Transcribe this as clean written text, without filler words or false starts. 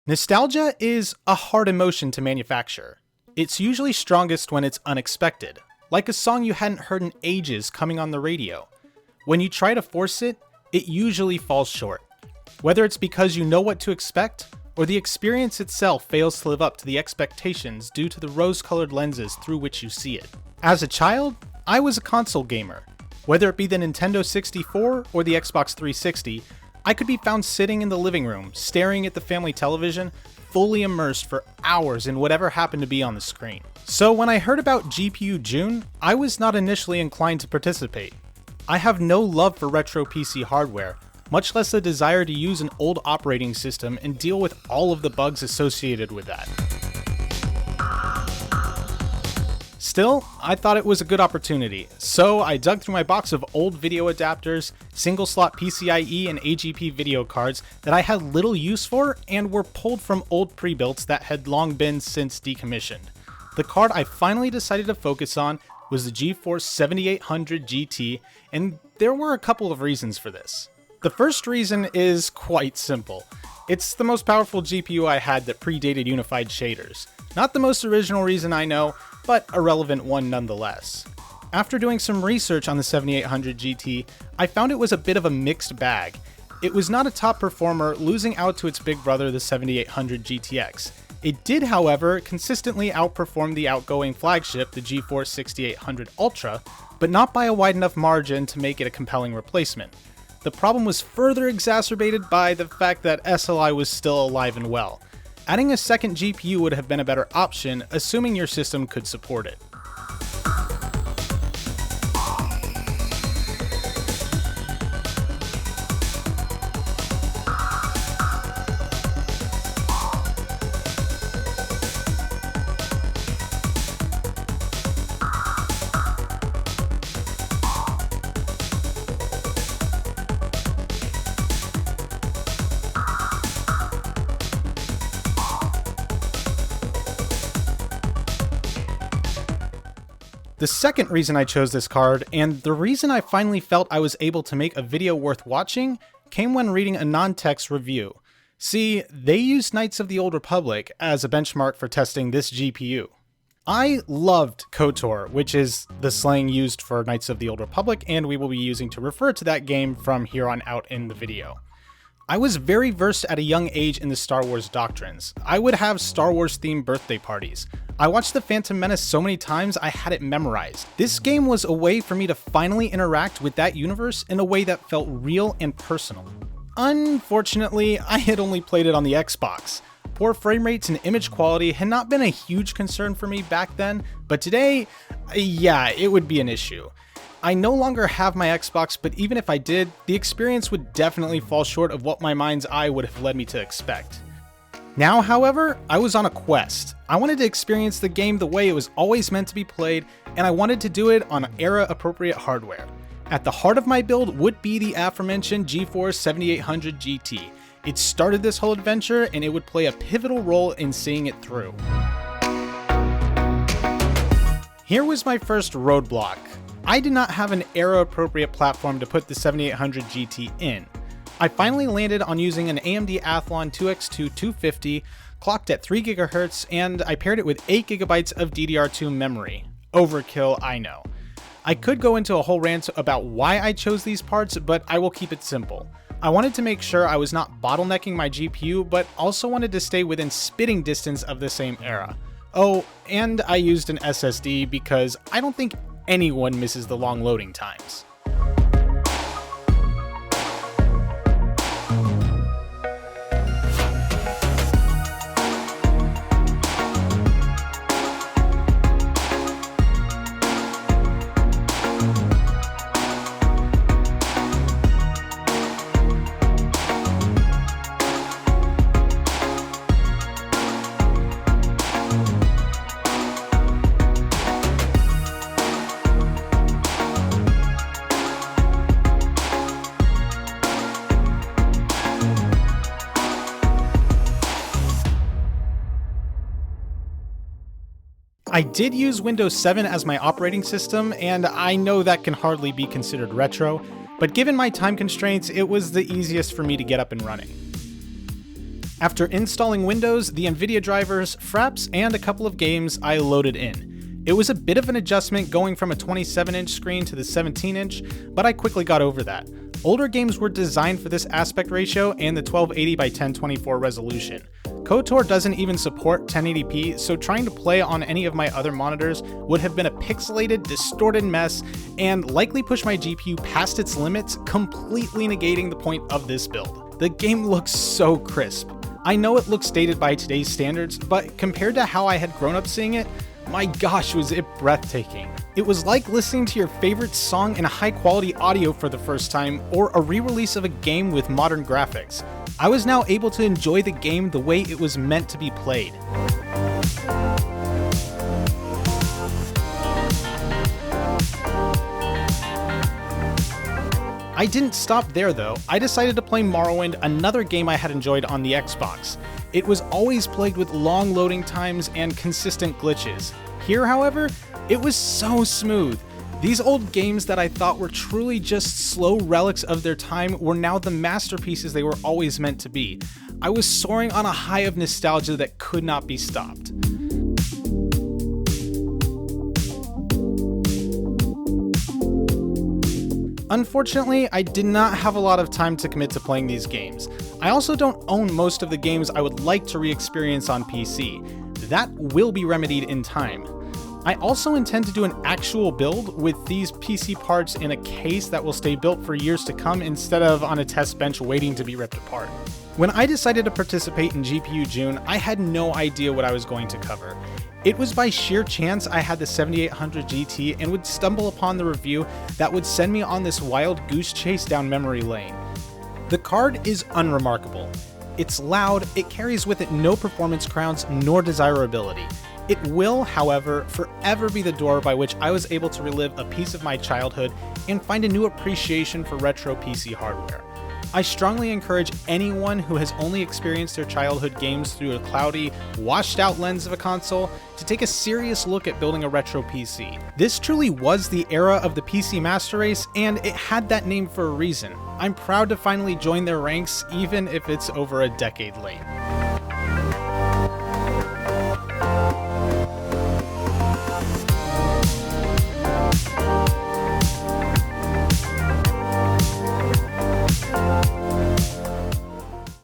Nostalgia is a hard emotion to manufacture. It's usually strongest when it's unexpected, like a song you hadn't heard in ages coming on the radio. When you try to force it, it usually falls short. Whether it's because you know what to expect, or the experience itself fails to live up to the expectations due to the rose-colored lenses through which you see it. As a child, I was a console gamer. Whether it be the Nintendo 64 or the Xbox 360, I could be found sitting in the living room, staring at the family television, fully immersed for hours in whatever happened to be on the screen. So when I heard about GPU June, I was not initially inclined to participate. I have no love for retro PC hardware, much less a desire to use an old operating system and deal with all of the bugs associated with that. Still, I thought it was a good opportunity, so I dug through my box of old video adapters, single slot PCIe and AGP video cards that I had little use for and were pulled from old pre-builts that had long been since decommissioned. The card I finally decided to focus on was the GeForce 7800 GT, and there were a couple of reasons for this. The first reason is quite simple. It's the most powerful GPU I had that predated unified shaders. Not the most original reason I know, but a relevant one nonetheless. After doing some research on the 7800 GT, I found it was a bit of a mixed bag. It was not a top performer, losing out to its big brother, the 7800 GTX. It did, however, consistently outperform the outgoing flagship, the GeForce 6800 Ultra, but not by a wide enough margin to make it a compelling replacement. The problem was further exacerbated by the fact that SLI was still alive and well. Adding a second GPU would have been a better option, assuming your system could support it. The second reason I chose this card, and the reason I finally felt I was able to make a video worth watching, came when reading a non-text review. See, they used Knights of the Old Republic as a benchmark for testing this GPU. I loved KOTOR, which is the slang used for Knights of the Old Republic, and we will be using to refer to that game from here on out in the video. I was very versed at a young age in the Star Wars doctrines. I would have Star Wars themed birthday parties. I watched The Phantom Menace so many times I had it memorized. This game was a way for me to finally interact with that universe in a way that felt real and personal. Unfortunately, I had only played it on the Xbox. Poor frame rates and image quality had not been a huge concern for me back then, but today, yeah, it would be an issue. I no longer have my Xbox, but even if I did, the experience would definitely fall short of what my mind's eye would have led me to expect. Now, however, I was on a quest. I wanted to experience the game the way it was always meant to be played, and I wanted to do it on era-appropriate hardware. At the heart of my build would be the aforementioned GeForce 7800 GT. It started this whole adventure, and it would play a pivotal role in seeing it through. Here was my first roadblock. I did not have an era-appropriate platform to put the 7800 GT in. I finally landed on using an AMD Athlon 2X2 250, clocked at 3 GHz, and I paired it with 8 GB of DDR2 memory. Overkill, I know. I could go into a whole rant about why I chose these parts, but I will keep it simple. I wanted to make sure I was not bottlenecking my GPU, but also wanted to stay within spitting distance of the same era. Oh, and I used an SSD because I don't think anyone misses the long loading times. I did use Windows 7 as my operating system, and I know that can hardly be considered retro, but given my time constraints, it was the easiest for me to get up and running. After installing Windows, the NVIDIA drivers, fraps, and a couple of games, I loaded in. It was a bit of an adjustment going from a 27-inch screen to the 17-inch, but I quickly got over that. Older games were designed for this aspect ratio and the 1280 by 1024 resolution. KOTOR doesn't even support 1080p, so trying to play on any of my other monitors would have been a pixelated, distorted mess and likely push my GPU past its limits, completely negating the point of this build. The game looks so crisp. I know it looks dated by today's standards, but compared to how I had grown up seeing it, my gosh, was it breathtaking. It was like listening to your favorite song in high quality audio for the first time, or a re-release of a game with modern graphics. I was now able to enjoy the game the way it was meant to be played. I didn't stop there though. I decided to play Morrowind, another game I had enjoyed on the Xbox. It was always plagued with long loading times and consistent glitches. Here, however, it was so smooth. These old games that I thought were truly just slow relics of their time were now the masterpieces they were always meant to be. I was soaring on a high of nostalgia that could not be stopped. Unfortunately, I did not have a lot of time to commit to playing these games. I also don't own most of the games I would like to re-experience on PC. That will be remedied in time. I also intend to do an actual build with these PC parts in a case that will stay built for years to come instead of on a test bench waiting to be ripped apart. When I decided to participate in GPU June, I had no idea what I was going to cover. It was by sheer chance I had the 7800 GT and would stumble upon the review that would send me on this wild goose chase down memory lane. The card is unremarkable. It's loud, it carries with it no performance crowns nor desirability. It will, however, forever be the door by which I was able to relive a piece of my childhood and find a new appreciation for retro PC hardware. I strongly encourage anyone who has only experienced their childhood games through a cloudy, washed-out lens of a console to take a serious look at building a retro PC. This truly was the era of the PC Master Race, and it had that name for a reason. I'm proud to finally join their ranks, even if it's over a decade late.